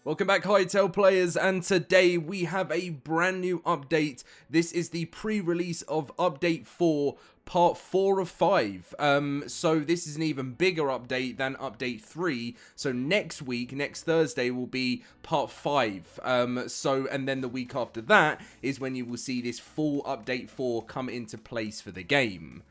Welcome back, Hytale players, and today we have a brand new update. This is the pre-release of Update 4, Part 4 of 5. So this is an even bigger update than Update 3. So next week, next Thursday, will be Part 5. And then the week after that is when you will see this full Update 4 come into place for the game.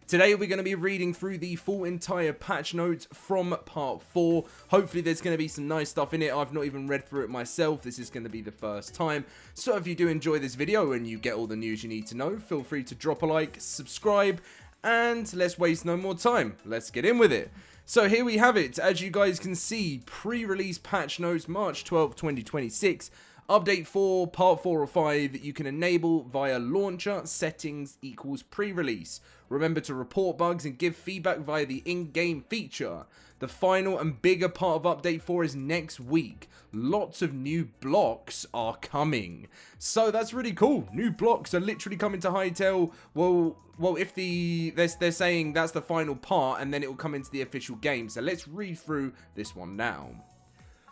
Today we're going to be reading through the full entire patch notes from Part 4. Hopefully there's going to be some nice stuff in it. I've not even read through it myself. This is going to be the first time. So if you do enjoy this video and you get all the news you need to know, feel free to drop a like, subscribe, and let's waste no more time. Let's get in with it. So here we have it. As you guys can see, pre-release patch notes, March 12, 2026. Update 4, Part 4 or 5, you can enable via launcher settings equals pre-release. Remember to report bugs and give feedback via the in-game feature. The final and bigger part of Update 4 is next week. Lots of new blocks are coming. So that's really cool. New blocks are literally coming to Hytale. Well, if they're saying that's the final part and then it will come into the official game. So let's read through this one now.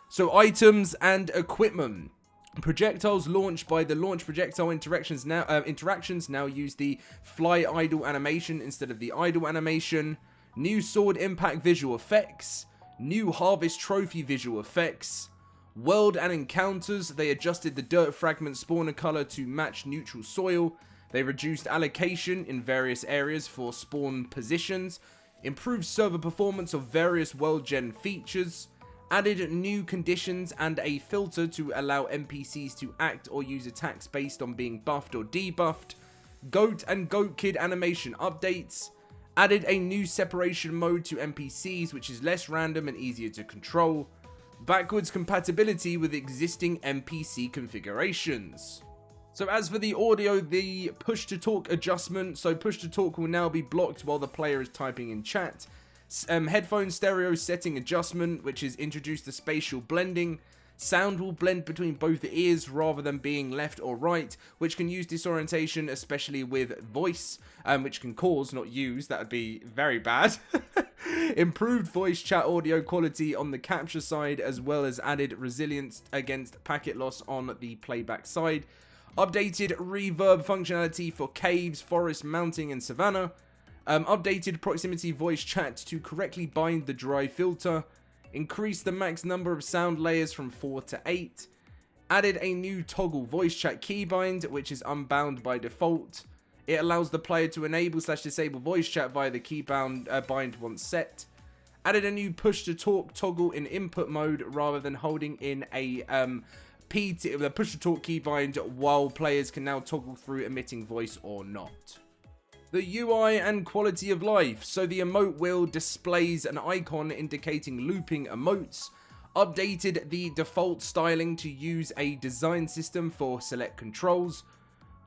So items and equipment. Projectiles launched by the launch projectile interactions now use the fly idle animation instead of the idle animation. New sword impact visual effects. New harvest trophy visual effects. World and encounters, they adjusted the dirt fragment spawner color to match neutral soil. They reduced allocation in various areas for spawn positions. Improved server performance of various world gen features. Added new conditions and a filter to allow NPCs to act or use attacks based on being buffed or debuffed. Goat and Goat Kid animation updates. Added a new separation mode to NPCs, which is less random and easier to control. Backwards compatibility with existing NPC configurations. So as for the audio, the push to talk adjustment. So push to talk will now be blocked while the player is typing in chat. Headphone stereo setting adjustment, which is introduced the spatial blending. Sound will blend between both ears rather than being left or right, which can use disorientation, especially with voice, which can cause, not use. That would be very bad. Improved voice chat audio quality on the capture side, as well as added resilience against packet loss on the playback side. Updated reverb functionality for caves, forest, mountain, and savanna. Updated proximity voice chat to correctly bind the dry filter. Increase the max number of sound layers from 4 to 8. Added a new toggle voice chat keybind, which is unbound by default. It allows the player to enable/disable voice chat via the keybind bind once set. Added a new push to talk toggle in input mode rather than holding in a the push to talk keybind, while players can now toggle through emitting voice or not. The UI and quality of life. So the emote wheel displays an icon indicating looping emotes. Updated the default styling to use a design system for select controls.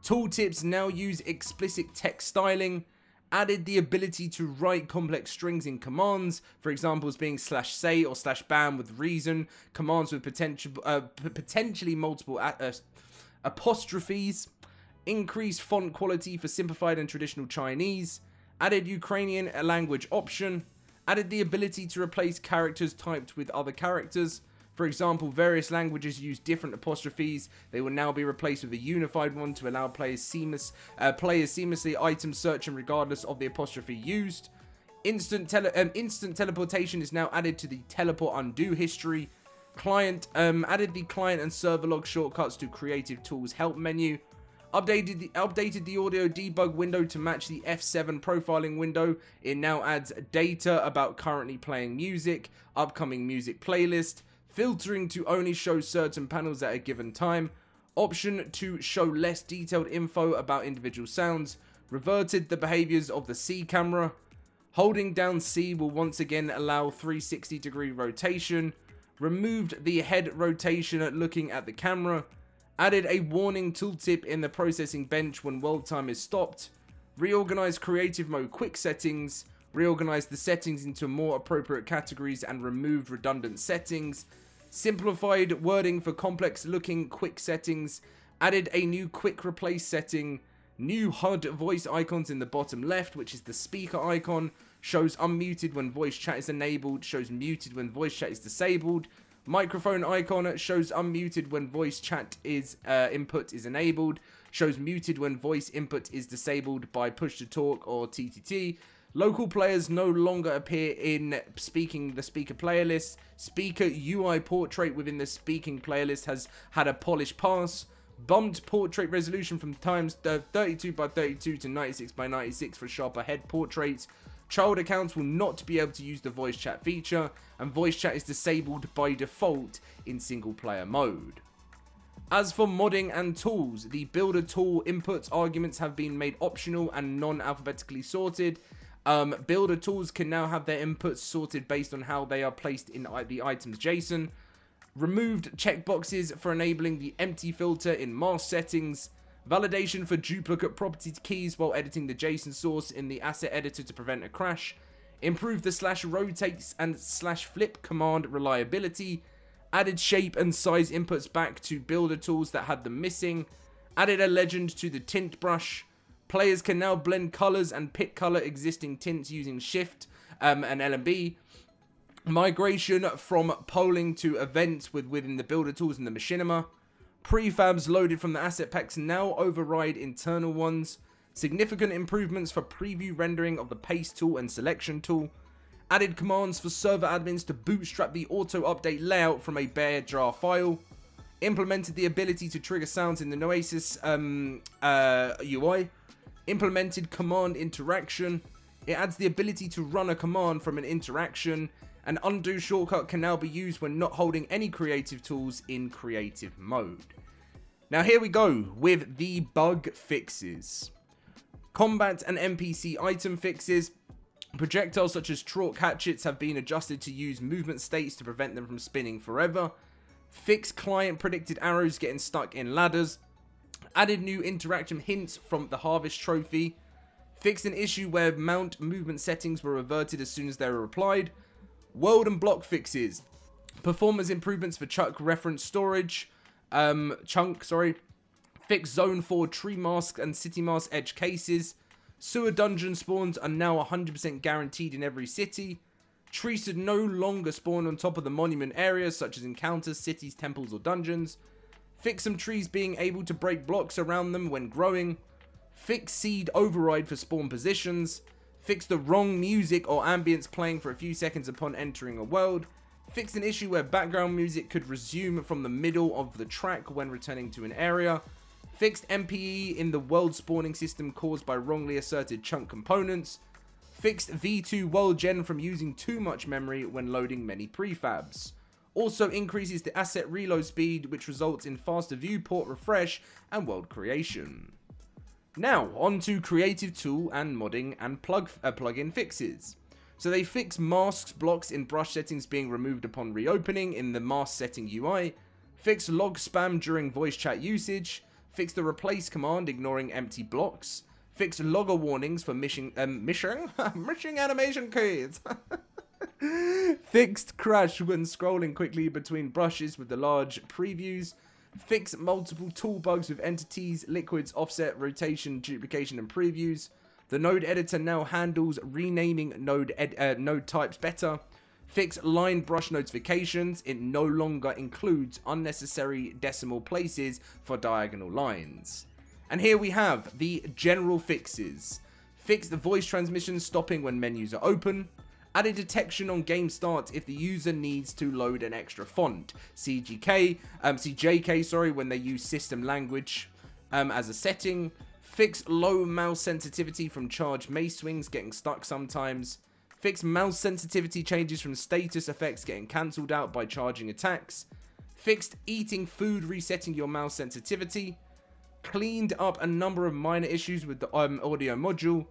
Tooltips now use explicit text styling. Added the ability to write complex strings in commands, for example as being /say or /ban with reason. Commands with potentially multiple apostrophes. Increased font quality for simplified and traditional Chinese. Added Ukrainian language option. Added the ability to replace characters typed with other characters. For example, various languages use different apostrophes. They will now be replaced with a unified one to allow players seamlessly item searching regardless of the apostrophe used. Instant teleportation is now added to the teleport undo history. Added the client and server log shortcuts to Creative Tools help menu. Updated the audio debug window to match the F7 profiling window. It now adds data about currently playing music, upcoming music playlist, filtering to only show certain panels at a given time, option to show less detailed info about individual sounds, reverted the behaviors of the C camera, holding down C will once again allow 360-degree rotation, removed the head rotation looking at the camera, added a warning tooltip in the processing bench when world time is stopped. Reorganized creative mode quick settings. Reorganized the settings into more appropriate categories and removed redundant settings. Simplified wording for complex looking quick settings. Added a new quick replace setting. New HUD voice icons in the bottom left, which is the speaker icon. Shows unmuted when voice chat is enabled. Shows muted when voice chat is disabled. Microphone icon shows unmuted when voice chat is input is enabled. Shows muted when voice input is disabled by push to talk or TTT. Local players no longer appear in the speaker player list. Speaker UI portrait within the speaking playlist has had a polished pass. Bumped portrait resolution from times 32 by 32 to 96 by 96 for sharper head portraits. Child accounts will not be able to use the voice chat feature, and voice chat is disabled by default in single player mode. As for modding and tools, the builder tool inputs arguments have been made optional and non-alphabetically sorted. Builder tools can now have their inputs sorted based on how they are placed in the items JSON. Removed checkboxes for enabling the empty filter in mask settings. Validation for duplicate property keys while editing the JSON source in the asset editor to prevent a crash. Improved the /rotate and /flip command reliability. Added shape and size inputs back to builder tools that had them missing. Added a legend to the tint brush. Players can now blend colors and pick color existing tints using Shift and LMB. Migration from polling to events within the builder tools and the machinima. Prefabs loaded from the asset packs now override internal ones. Significant improvements for preview rendering of the paste tool and selection tool. Added commands for server admins to bootstrap the auto update layout from a bare jar file. Implemented the ability to trigger sounds in the Noasis UI. Implemented command interaction. It adds the ability to run a command from an interaction. An undo shortcut can now be used when not holding any creative tools in creative mode. Now here we go with the bug fixes. Combat and NPC item fixes. Projectiles such as chalk hatchets have been adjusted to use movement states to prevent them from spinning forever. Fix client predicted arrows getting stuck in ladders. Added new interaction hints from the harvest trophy. Fixed an issue where mount movement settings were reverted as soon as they were applied. World and block fixes. Performance improvements for chunk reference storage. Fix zone 4 tree mask and city mask edge cases. Sewer dungeon spawns are now 100% guaranteed in every city. Trees should no longer spawn on top of the monument areas such as encounters, cities, temples or dungeons. Fix some trees being able to break blocks around them when growing. Fix seed override for spawn positions. Fix the wrong music or ambience playing for a few seconds upon entering a world. Fix an issue where background music could resume from the middle of the track when returning to an area. Fixed MPE in the world spawning system caused by wrongly asserted chunk components. Fixed V2 world gen from using too much memory when loading many prefabs. Also increases the asset reload speed, which results in faster viewport refresh and world creation. Now, on to creative tool and modding and plugin fixes. So they fix masks blocks in brush settings being removed upon reopening in the mask setting UI. Fix log spam during voice chat usage. Fix the replace command ignoring empty blocks. Fix logger warnings for missing animation keys. Fixed crash when scrolling quickly between brushes with the large previews. Fix multiple tool bugs with entities, liquids, offset, rotation, duplication, and previews. The node editor now handles renaming node types better. Fix line brush notifications. It no longer includes unnecessary decimal places for diagonal lines. And here we have the general fixes. Fix the voice transmission stopping when menus are open. Added detection on game start if the user needs to load an extra font. CJK, when they use system language as a setting. Fix low mouse sensitivity from charged mace swings getting stuck sometimes. Fix mouse sensitivity changes from status effects getting cancelled out by charging attacks. Fixed eating food resetting your mouse sensitivity. Cleaned up a number of minor issues with the audio module.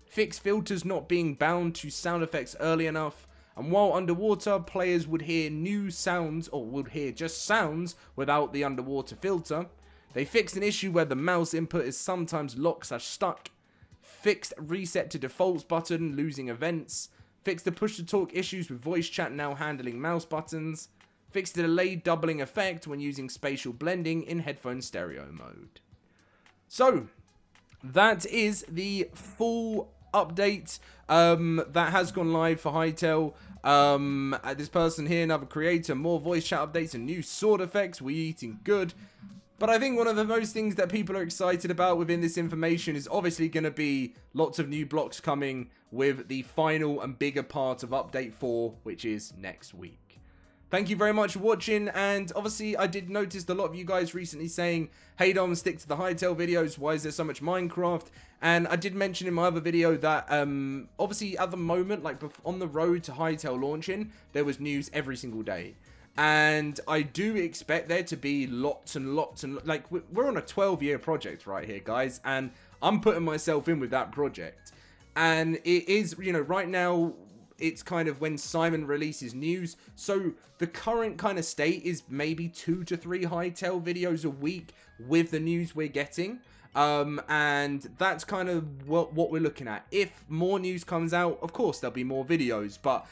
Fix filters not being bound to sound effects early enough, and while underwater, players would hear new sounds or would hear just sounds without the underwater filter. They fixed an issue where the mouse input is sometimes locked/stuck. Fixed reset to defaults button losing events. Fixed the push to talk issues with voice chat now handling mouse buttons. Fixed the delayed doubling effect when using spatial blending in headphone stereo mode. So, that is the full update that has gone live for Hytale. This person here, another creator, more voice chat updates and new sword effects. We eating good. But I think one of the most things that people are excited about within this information is obviously going to be lots of new blocks coming with the final and bigger part of Update 4, which is next week. Thank you very much for watching, and obviously I did notice a lot of you guys recently saying, hey Dom, stick to the Hytale videos, why is there so much Minecraft? And I did mention in my other video that obviously at the moment, like on the road to Hytale launching, there was news every single day. And I do expect there to be lots and lots and like we're on a 12-year project right here, guys, and I'm putting myself in with that project. And it is, you know, right now it's kind of when Simon releases news, so the current kind of state is maybe 2 to 3 Hytale videos a week with the news we're getting. And that's kind of what we're looking at. If more news comes out, of course there'll be more videos, but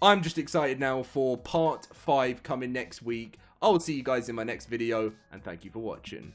I'm just excited now for part 5 coming next week. I'll see you guys in my next video, and thank you for watching.